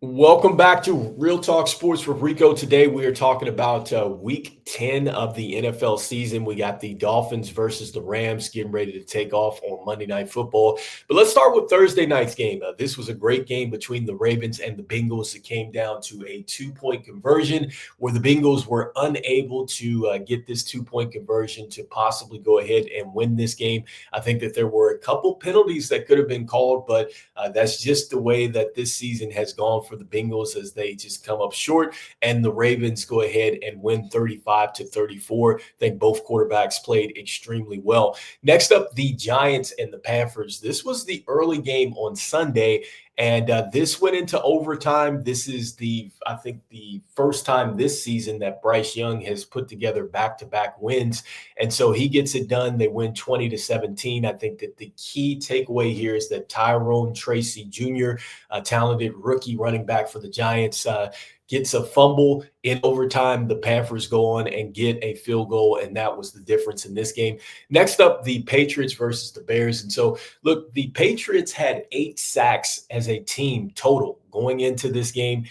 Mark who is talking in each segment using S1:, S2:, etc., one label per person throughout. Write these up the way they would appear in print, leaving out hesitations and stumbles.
S1: Welcome back to Real Talk Sports with Rico. Today we are talking about week 10 of the NFL season. We got the Dolphins versus the Rams getting ready to take off on Monday Night Football. But let's start with Thursday night's game. This was a great game between the Ravens and the Bengals. It came down to a 2-point conversion where the Bengals were unable to get this 2-point conversion to possibly go ahead and win this game. I think that there were a couple penalties that could have been called, but that's just the way that this season has gone for the Bengals as they just come up short, and the Ravens go ahead and win 35-34. I think both quarterbacks played extremely well. Next up, the Giants and the Panthers. This was the early game on Sunday, and this went into overtime. This is I think the first time this season that Bryce Young has put together back-to-back wins. And so he gets it done. They win 20-17. I think that the key takeaway here is that Tyrone Tracy Jr., a talented rookie running back for the Giants, gets a fumble in overtime. The Panthers go on and get a field goal, and that was the difference in this game. Next up, the Patriots versus the Bears. And so, look, the Patriots had 8 sacks as a team total going into this game.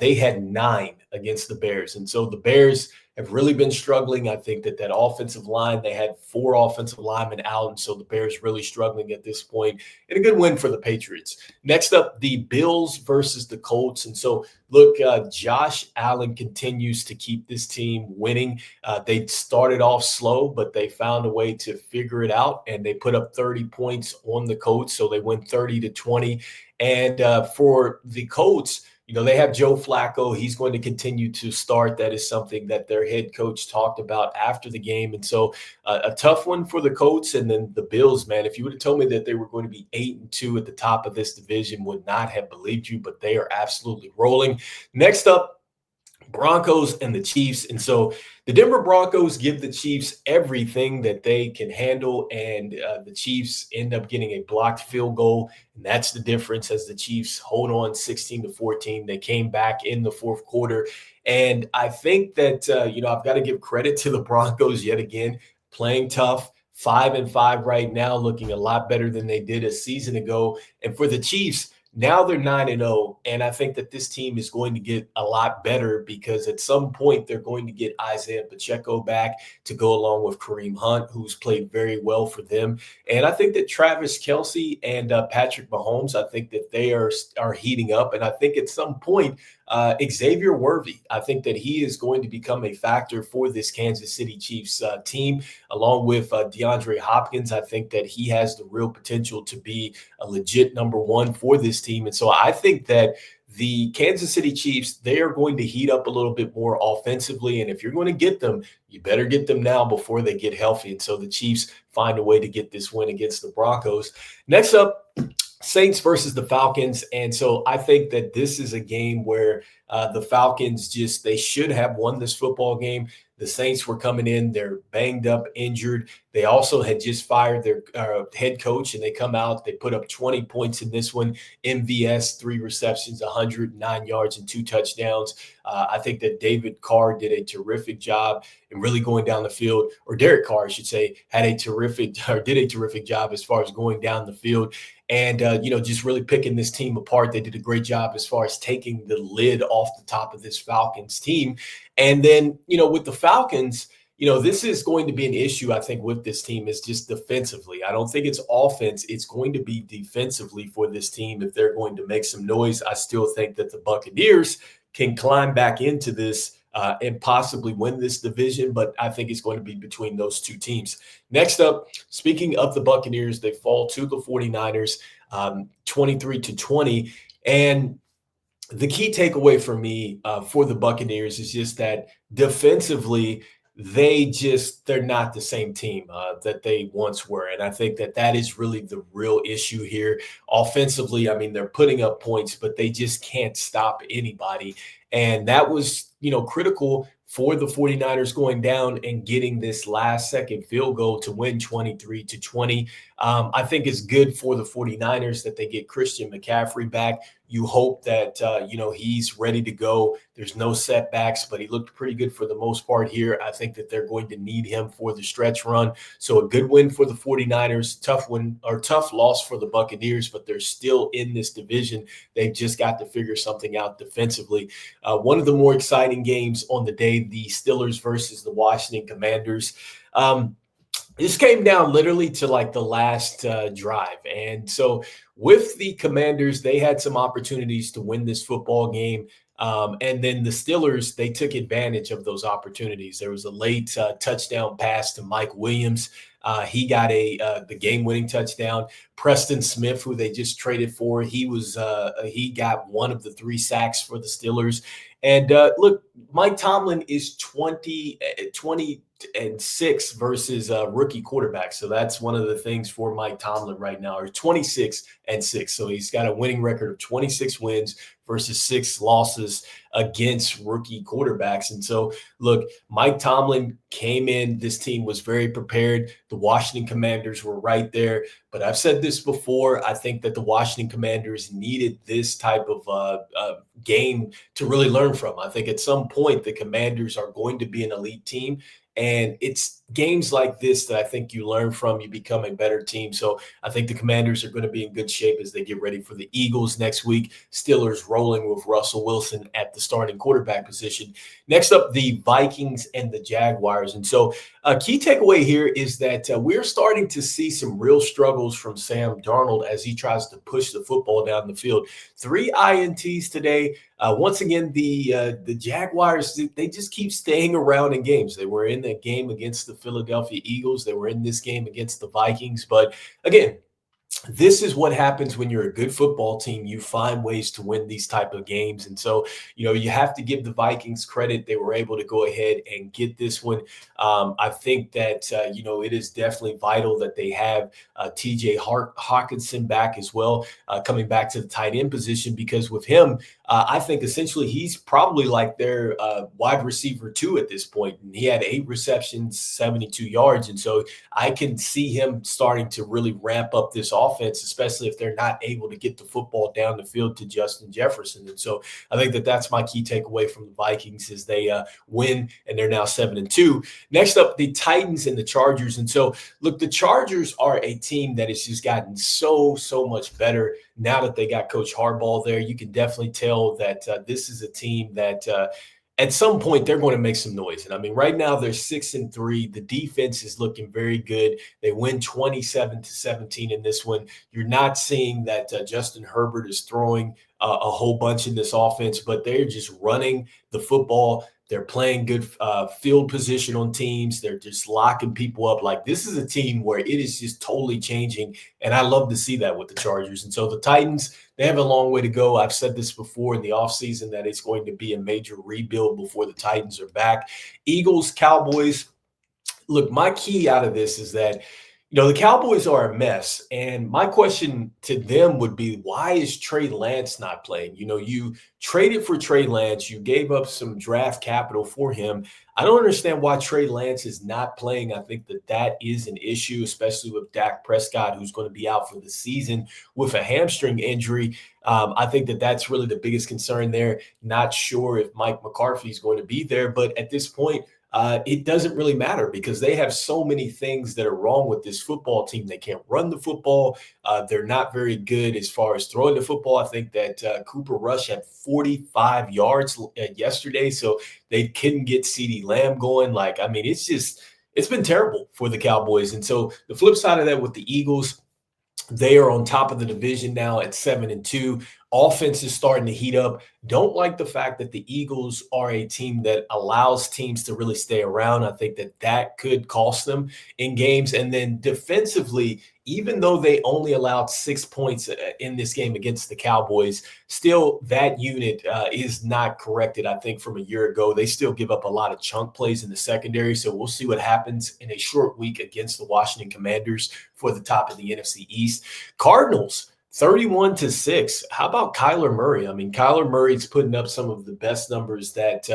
S1: They had 9 against the Bears. And so the Bears have really been struggling. I think that offensive line, they had 4 offensive linemen out, and so the Bears really struggling at this point. And a good win for the Patriots. Next up, the Bills versus the Colts. And so, look, Josh Allen continues to keep this team winning. They started off slow, but they found a way to figure it out, and they put up 30 points on the Colts, so they win 30-20. And for the Colts, they have Joe Flacco. He's going to continue to start. That is something that their head coach talked about after the game. And so a tough one for the Colts. And then the Bills, man, if you would have told me that they were going to be 8-2 at the top of this division, would not have believed you, but they are absolutely rolling. Next up, Broncos and the Chiefs. And so the Denver Broncos give the Chiefs everything that they can handle, and the Chiefs end up getting a blocked field goal, and that's the difference as the Chiefs hold on 16-14. They came back in the fourth quarter, and I think that I've got to give credit to the Broncos yet again, playing tough. 5-5 right now, looking a lot better than they did a season ago. And for the Chiefs, now they're 9-0, and I think that this team is going to get a lot better because at some point they're going to get Isaiah Pacheco back to go along with Kareem Hunt, who's played very well for them. And I think that Travis Kelce and Patrick Mahomes, I think that they are heating up. And I think at some point, Xavier Worthy, I think that he is going to become a factor for this Kansas City Chiefs team, along with DeAndre Hopkins. I think that he has the real potential to be a legit number one for this team. And so I think that the Kansas City Chiefs, they are going to heat up a little bit more offensively. And if you're going to get them, you better get them now before they get healthy. And so the Chiefs find a way to get this win against the Broncos. Next up, Saints versus the Falcons. And so I think that this is a game where the Falcons they should have won this football game. The Saints were coming in, they're banged up, injured. They also had just fired their head coach, and they come out, they put up 20 points in this one. MVS, 3 receptions, 109 yards, and 2 touchdowns. I think that David Carr did a terrific job in really going down the field, or Derek Carr, I should say, did a terrific job as far as going down the field. And, just really picking this team apart. They did a great job as far as taking the lid off the top of this Falcons team. And then, with the Falcons, this is going to be an issue, I think, with this team is just defensively. I don't think it's offense. It's going to be defensively for this team if they're going to make some noise. I still think that the Buccaneers can climb back into this and possibly win this division, but I think it's going to be between those two teams. Next up, speaking of the Buccaneers, they fall to the 49ers 23-20. And the key takeaway for me for the Buccaneers is just that defensively, they're not the same team that they once were. And I think that is really the real issue here. Offensively, I mean, they're putting up points, but they just can't stop anybody. And that was, critical for the 49ers going down and getting this last second field goal to win 23-20. I think it's good for the 49ers that they get Christian McCaffrey back. You hope that, he's ready to go. There's no setbacks, but he looked pretty good for the most part here. I think that they're going to need him for the stretch run. So a good win for the 49ers, tough loss for the Buccaneers, but they're still in this division. They've just got to figure something out defensively. One of the more exciting games on the day, the Steelers versus the Washington Commanders. This came down literally to like the last drive. And so with the Commanders, they had some opportunities to win this football game. And then the Steelers, they took advantage of those opportunities. There was a late touchdown pass to Mike Williams. He got the game-winning touchdown. Preston Smith, who they just traded for, he got one of the 3 sacks for the Steelers. And look, Mike Tomlin is 20-6 versus rookie quarterback. So that's one of the things for Mike Tomlin right now, or 26-6. So he's got a winning record of 26 wins versus 6 losses against rookie quarterbacks. And so, look, Mike Tomlin came in. This team was very prepared. The Washington Commanders were right there. But I've said this before. I think that the Washington Commanders needed this type of game to really learn from. I think at some point the Commanders are going to be an elite team. And it's games like this that I think you learn from, you become a better team. So I think the Commanders are going to be in good shape as they get ready for the Eagles next week. Steelers rolling with Russell Wilson at the starting quarterback position. Next up, the Vikings and the Jaguars. And so a key takeaway here is that we're starting to see some real struggles from Sam Darnold as he tries to push the football down the field. 3 INTs today. Once again, the Jaguars, they just keep staying around in games. They were in that game against the Philadelphia Eagles. They were in this game against the Vikings. But again, this is what happens when you're a good football team. You find ways to win these type of games. And so, you have to give the Vikings credit. They were able to go ahead and get this one. I think that, it is definitely vital that they have TJ Hawkinson back as well, coming back to the tight end position, because with him, I think essentially he's probably like their wide receiver 2 at this point. And he had 8 receptions, 72 yards. And so I can see him starting to really ramp up this offense, especially if they're not able to get the football down the field to Justin Jefferson. And so I think that that's my key takeaway from the Vikings is they win, and they're now 7-2. Next up, the Titans and the Chargers. And so, look, the Chargers are a team that has just gotten so much better now that they got Coach Harbaugh there. You can definitely tell that this is a team that at some point they're going to make some noise. And I mean, right now they're 6-3. The defense is looking very good. They win 27-17 in this one. You're not seeing that Justin Herbert is throwing a whole bunch in this offense, but they're just running the football. They're playing good field position on teams. They're just locking people up. Like, this is a team where it is just totally changing, and I love to see that with the Chargers. And so the Titans, they have a long way to go. I've said this before in the offseason that it's going to be a major rebuild before the Titans are back. Eagles, Cowboys. Look, my key out of this is that, the Cowboys are a mess. And my question to them would be, why is Trey Lance not playing? You traded for Trey Lance. You gave up some draft capital for him. I don't understand why Trey Lance is not playing. I think that is an issue, especially with Dak Prescott, who's going to be out for the season with a hamstring injury. I think that's really the biggest concern there. Not sure if Mike McCarthy is going to be there, but at this point, it doesn't really matter because they have so many things that are wrong with this football team. They can't run the football. They're not very good as far as throwing the football. I think that Cooper Rush had 45 yards yesterday, so they couldn't get CeeDee Lamb going. It's been terrible for the Cowboys. And so the flip side of that with the Eagles, they are on top of the division now at 7-2. Offense is starting to heat up. Don't like the fact that the Eagles are a team that allows teams to really stay around. I think that could cost them in games. And then defensively, even though they only allowed 6 points in this game against the Cowboys, still that unit is not corrected, I think, from a year ago. They still give up a lot of chunk plays in the secondary. So we'll see what happens in a short week against the Washington Commanders for the top of the NFC East. Cardinals, 31-6. How about Kyler Murray? I mean, Kyler Murray's putting up some of the best numbers that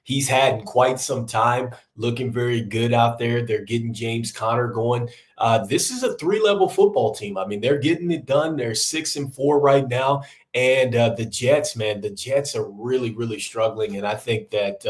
S1: he's had in quite some time, looking very good out there. They're getting James Conner going. This is a three-level football team. I mean, they're getting it done. They're 6-4 right now. And the Jets, man, the Jets are really, really struggling. And I think that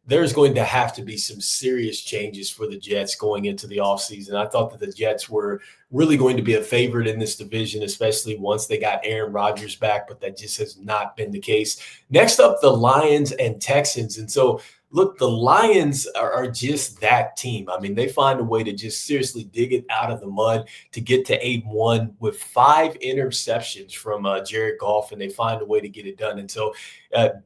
S1: there's going to have to be some serious changes for the Jets going into the offseason. I thought that the Jets were really going to be a favorite in this division, especially once they got Aaron Rodgers back, but that just has not been the case. Next up, the Lions and Texans. And so, look, the Lions are just that team. I mean, they find a way to just seriously dig it out of the mud to get to 8-1 with 5 interceptions from Jared Goff, and they find a way to get it done. And so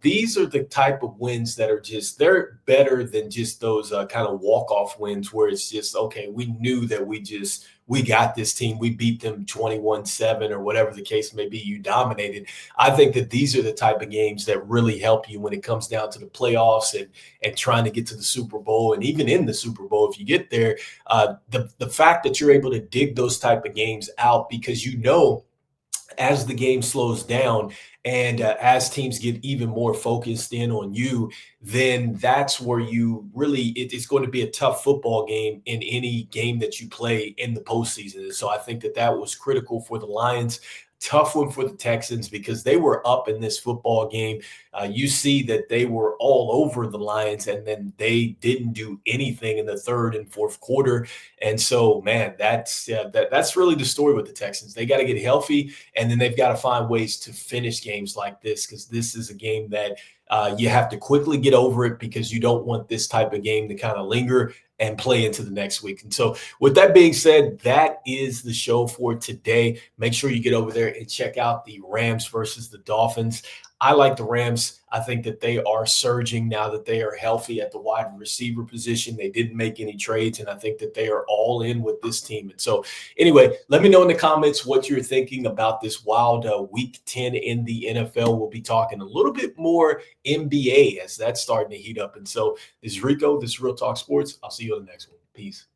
S1: these are the type of wins that are just, they're better than just those kind of walk-off wins where it's just, okay, we knew that we got this team. We beat them 21-7 or whatever the case may be. You dominated. I think that these are the type of games that really help you when it comes down to the playoffs and trying to get to the Super Bowl. And even in the Super Bowl, if you get there, the fact that you're able to dig those type of games out because you know as the game slows down and as teams get even more focused in on you, then that's where you really, it's going to be a tough football game in any game that you play in the postseason. And so I think that that was critical for the Lions. Tough one for the Texans because they were up in this football game. You see that they were all over the Lions, and then they didn't do anything in the third and fourth quarter. And so, man, that's really the story with the Texans. They got to get healthy, and then they've got to find ways to finish games like this because this is a game that you have to quickly get over it because you don't want this type of game to kind of linger and play into the next week. And so with that being said, that is the show for today. Make sure you get over there and check out the Rams versus the Dolphins. I like the Rams. I think that they are surging now that they are healthy at the wide receiver position. They didn't make any trades, and I think that they are all in with this team. And so anyway, let me know in the comments what you're thinking about this wild Week 10 in the NFL. We'll be talking a little bit more NBA as that's starting to heat up. And so this is Rico. This is Real Talk Sports. I'll see you on the next one. Peace.